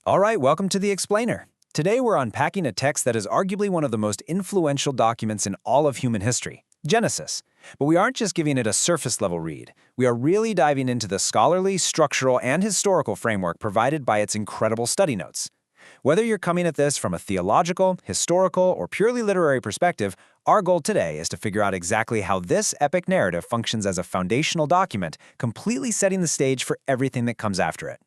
All right, welcome to The Explainer. Today we're unpacking a text that is arguably one of the most influential documents in all of human history, Genesis. But we aren't just giving it a surface-level read. We are really diving into the scholarly, structural, and historical framework provided by its incredible study notes. Whether you're coming at this from a theological, historical, or purely literary perspective, our goal today is to figure out exactly how this epic narrative functions as a foundational document, completely setting the stage for everything that comes after it.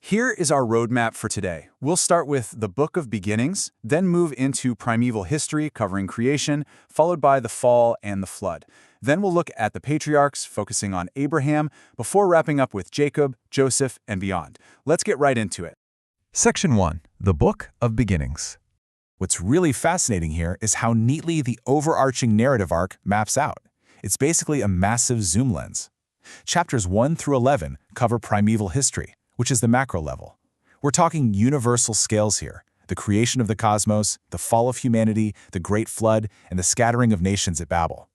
Here is our roadmap for today. We'll start with the Book of Beginnings, then move into primeval history covering creation, followed by the fall and the flood. Then we'll look at the patriarchs, focusing on Abraham, before wrapping up with Jacob, Joseph, and beyond. Let's get right into it. Section 1. The Book of Beginnings. What's really fascinating here is how neatly the overarching narrative arc maps out. It's basically a massive zoom lens. Chapters 1 through 11 cover primeval history, which is the macro level. We're talking universal scales here: the creation of the cosmos, the fall of humanity, the Great Flood, and the scattering of nations at Babel.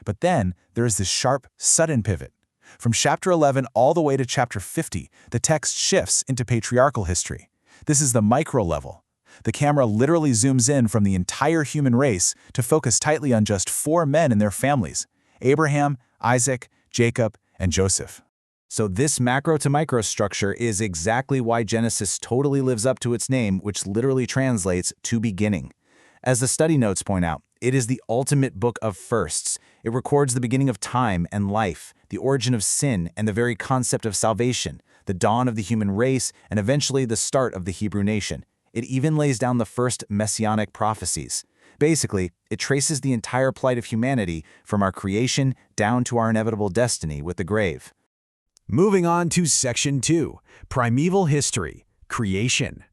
But then there is this sharp, sudden pivot. From chapter 11 all the way to chapter 50, the text shifts into patriarchal history. This is the micro level. The camera literally zooms in from the entire human race to focus tightly on just 4 men and their families: Abraham, Isaac, Jacob, and Joseph. So this macro-to-micro structure is exactly why Genesis totally lives up to its name, which literally translates to beginning. As the study notes point out, it is the ultimate book of firsts. It records the beginning of time and life, the origin of sin, and the very concept of salvation, the dawn of the human race, and eventually the start of the Hebrew nation. It even lays down the first messianic prophecies. Basically, it traces the entire plight of humanity from our creation down to our inevitable destiny with the grave. Moving on to Section 2. Primeval History. Creation.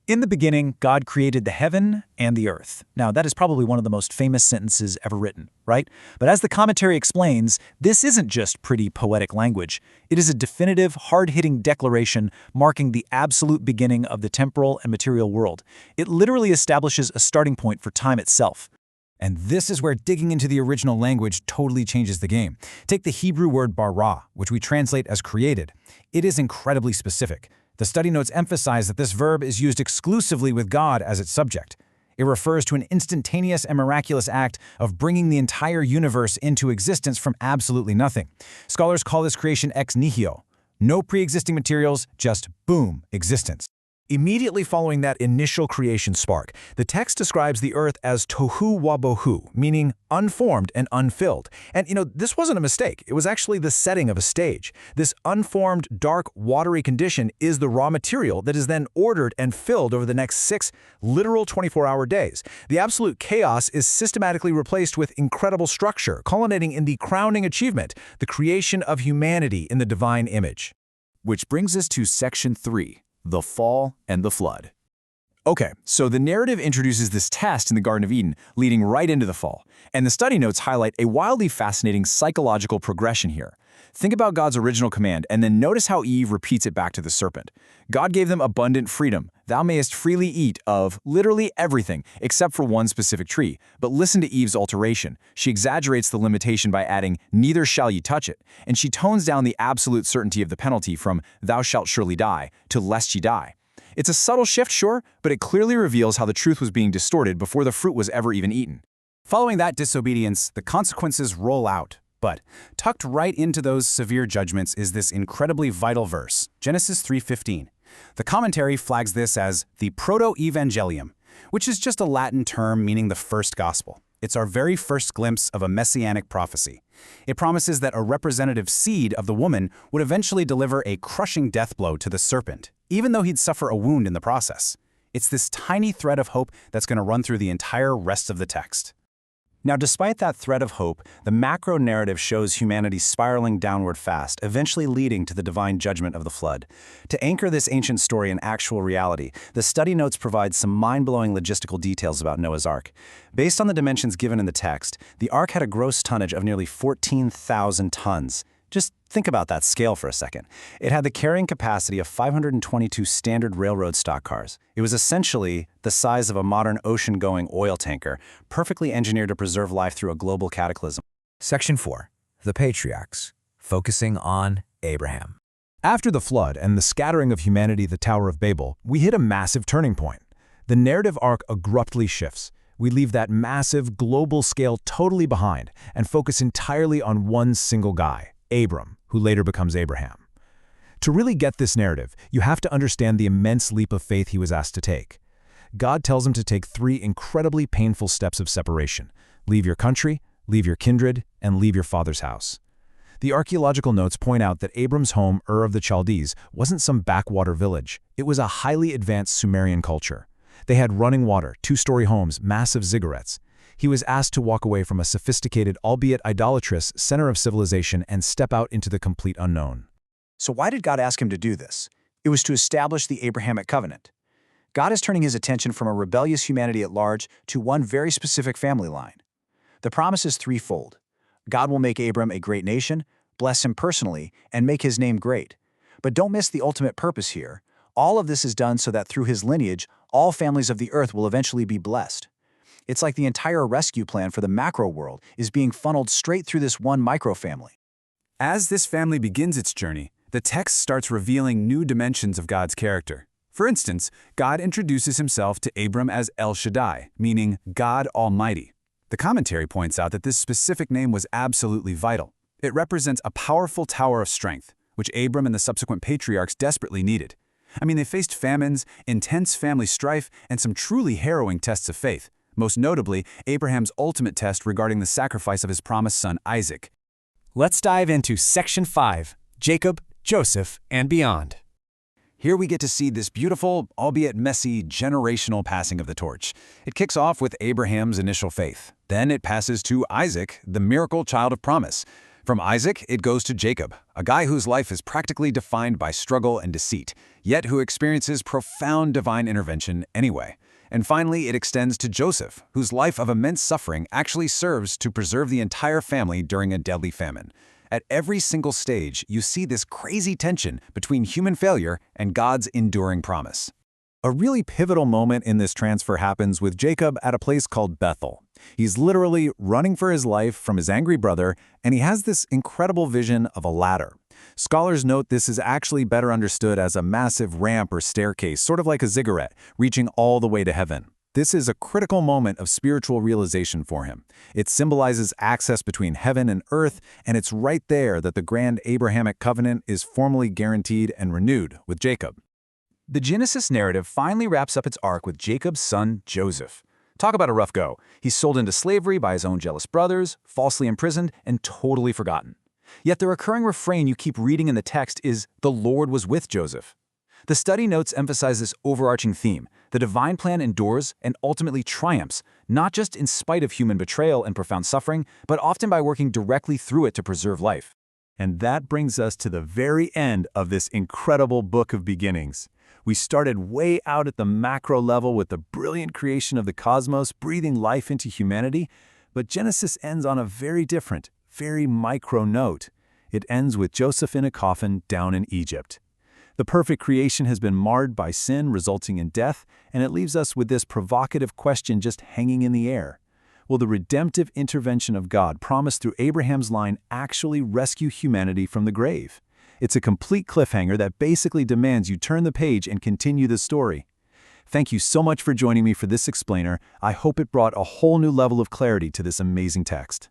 In the beginning, God created the heaven and the earth. Now, that is probably one of the most famous sentences ever written, right? But as the commentary explains, this isn't just pretty poetic language. It is a definitive, hard-hitting declaration marking the absolute beginning of the temporal and material world. It literally establishes a starting point for time itself. And this is where digging into the original language totally changes the game. Take the Hebrew word bara, which we translate as created. It is incredibly specific. The study notes emphasize that this verb is used exclusively with God as its subject. It refers to an instantaneous and miraculous act of bringing the entire universe into existence from absolutely nothing. Scholars call this creation ex nihilo. No pre-existing materials, just boom, existence. Immediately following that initial creation spark, the text describes the earth as tohu wabohu, meaning unformed and unfilled. And this wasn't a mistake. It was actually the setting of a stage. This unformed, dark, watery condition is the raw material that is then ordered and filled over the next 6 literal 24-hour days. The absolute chaos is systematically replaced with incredible structure, culminating in the crowning achievement, the creation of humanity in the divine image. Which brings us to Section 3. The fall and the flood. Okay, so the narrative introduces this test in the Garden of Eden, leading right into the fall. And the study notes highlight a wildly fascinating psychological progression here. Think about God's original command, and then notice how Eve repeats it back to the serpent. God gave them abundant freedom. Thou mayest freely eat of literally everything, except for one specific tree. But listen to Eve's alteration. She exaggerates the limitation by adding, neither shall ye touch it. And she tones down the absolute certainty of the penalty from thou shalt surely die to lest ye die. It's a subtle shift, sure, but it clearly reveals how the truth was being distorted before the fruit was ever even eaten. Following that disobedience, the consequences roll out. But tucked right into those severe judgments is this incredibly vital verse, Genesis 3:15. The commentary flags this as the proto-evangelium, which is just a Latin term meaning the first gospel. It's our very first glimpse of a messianic prophecy. It promises that a representative seed of the woman would eventually deliver a crushing death blow to the serpent, even though he'd suffer a wound in the process. It's this tiny thread of hope that's going to run through the entire rest of the text. Now, despite that thread of hope, the macro narrative shows humanity spiraling downward fast, eventually leading to the divine judgment of the flood. To anchor this ancient story in actual reality, the study notes provide some mind-blowing logistical details about Noah's Ark. Based on the dimensions given in the text, the Ark had a gross tonnage of nearly 14,000 tons. Just think about that scale for a second. It had the carrying capacity of 522 standard railroad stock cars. It was essentially the size of a modern ocean-going oil tanker, perfectly engineered to preserve life through a global cataclysm. Section 4. The Patriarchs. Focusing on Abraham. After the flood and the scattering of humanity at the Tower of Babel, we hit a massive turning point. The narrative arc abruptly shifts. We leave that massive, global scale totally behind and focus entirely on one single guy, Abram, who later becomes Abraham. To really get this narrative, you have to understand the immense leap of faith he was asked to take. God tells him to take 3 incredibly painful steps of separation: leave your country, leave your kindred, and leave your father's house. The archaeological notes point out that Abram's home, Ur of the Chaldees, wasn't some backwater village. It was a highly advanced Sumerian culture. They had running water, 2-story homes, massive ziggurats. He was asked to walk away from a sophisticated, albeit idolatrous, center of civilization and step out into the complete unknown. So why did God ask him to do this? It was to establish the Abrahamic covenant. God is turning his attention from a rebellious humanity at large to one very specific family line. The promise is threefold. God will make Abram a great nation, bless him personally, and make his name great. But don't miss the ultimate purpose here. All of this is done so that through his lineage, all families of the earth will eventually be blessed. It's like the entire rescue plan for the macro world is being funneled straight through this one micro-family. As this family begins its journey, the text starts revealing new dimensions of God's character. For instance, God introduces himself to Abram as El Shaddai, meaning God Almighty. The commentary points out that this specific name was absolutely vital. It represents a powerful tower of strength, which Abram and the subsequent patriarchs desperately needed. I mean, they faced famines, intense family strife, and some truly harrowing tests of faith, most notably Abraham's ultimate test regarding the sacrifice of his promised son Isaac. Let's dive into Section 5, Jacob, Joseph, and beyond. Here we get to see this beautiful, albeit messy, generational passing of the torch. It kicks off with Abraham's initial faith. Then it passes to Isaac, the miracle child of promise. From Isaac, it goes to Jacob, a guy whose life is practically defined by struggle and deceit, yet who experiences profound divine intervention anyway. And finally, it extends to Joseph, whose life of immense suffering actually serves to preserve the entire family during a deadly famine. At every single stage, you see this crazy tension between human failure and God's enduring promise. A really pivotal moment in this transfer happens with Jacob at a place called Bethel. He's literally running for his life from his angry brother, and he has this incredible vision of a ladder. Scholars note this is actually better understood as a massive ramp or staircase, sort of like a ziggurat, reaching all the way to heaven. This is a critical moment of spiritual realization for him. It symbolizes access between heaven and earth, and it's right there that the grand Abrahamic covenant is formally guaranteed and renewed with Jacob. The Genesis narrative finally wraps up its arc with Jacob's son, Joseph. Talk about a rough go. He's sold into slavery by his own jealous brothers, falsely imprisoned, and totally forgotten. Yet the recurring refrain you keep reading in the text is, "The Lord was with Joseph." The study notes emphasize this overarching theme. The divine plan endures and ultimately triumphs, not just in spite of human betrayal and profound suffering, but often by working directly through it to preserve life. And that brings us to the very end of this incredible book of beginnings. We started way out at the macro level with the brilliant creation of the cosmos breathing life into humanity, but Genesis ends on a very different, very micro note. It ends with Joseph in a coffin down in Egypt. The perfect creation has been marred by sin, resulting in death, and it leaves us with this provocative question just hanging in the air. Will the redemptive intervention of God promised through Abraham's line actually rescue humanity from the grave? It's a complete cliffhanger that basically demands you turn the page and continue the story. Thank you so much for joining me for this explainer. I hope it brought a whole new level of clarity to this amazing text.